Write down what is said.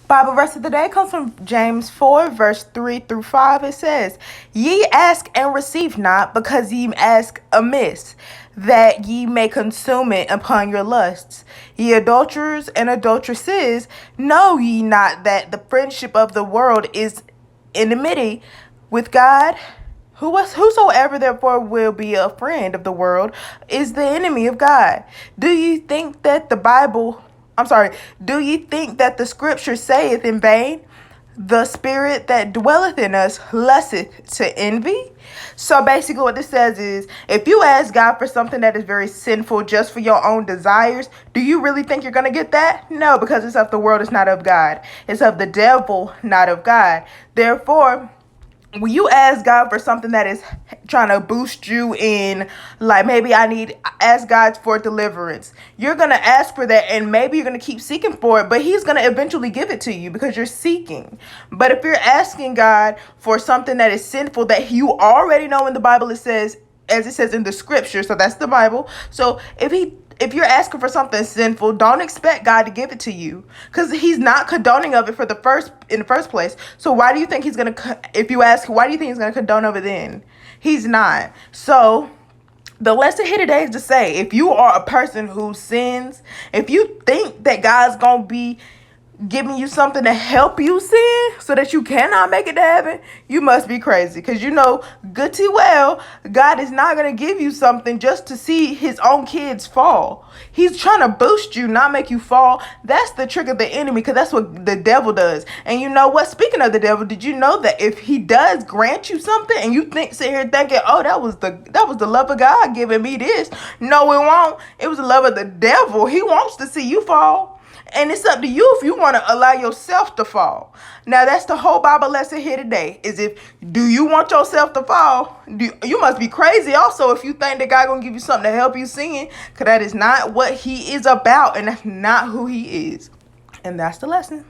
Bible verse of the day comes from James 4, verse 3 through 5. It says, Ye ask and receive not, because ye ask amiss, that ye may consume it upon your lusts. Ye adulterers and adulteresses, know ye not that the friendship of the world is enmity with God? Whosoever therefore will be a friend of the world is the enemy of God. Do you think that do you think that the scripture saith in vain, the spirit that dwelleth in us lusteth to envy? So basically what this says is, if you ask God for something that is very sinful just for your own desires, do you really think you're going to get that? No, because it's of the world, it's not of God. It's of the devil, not of God. Therefore, when you ask God for something that is trying to boost you in, like maybe ask God for deliverance, you're going to ask for that, and maybe you're going to keep seeking for it, but he's going to eventually give it to you because you're seeking. But if you're asking God for something that is sinful that you already know in the Bible, it says, as it says in the scripture, so that's the Bible. So if you're asking for something sinful, don't expect God to give it to you, because he's not condoning of it in the first place. So why do you think he's going to, if you ask, why do you think he's going to condone of it then? He's not. So the lesson here today is to say, if you are a person who sins, if you think that God's going to be giving you something to help you sin so that you cannot make it to heaven, you must be crazy. Because you know good to well, God is not going to give you something just to see his own kids fall. He's trying to boost you, not make you fall. That's the trick of the enemy, because that's what the devil does. And you know what? Speaking of the devil, did you know that if he does grant you something and you sit here thinking, oh, that was the love of God giving me this. No, it won't. It was the love of the devil. He wants to see you fall. And it's up to you if you want to allow yourself to fall. Now, that's the whole Bible lesson here today, is do you want yourself to fall? You must be crazy also if you think that God going to give you something to help you sin, because that is not what he is about, and that's not who he is. And that's the lesson.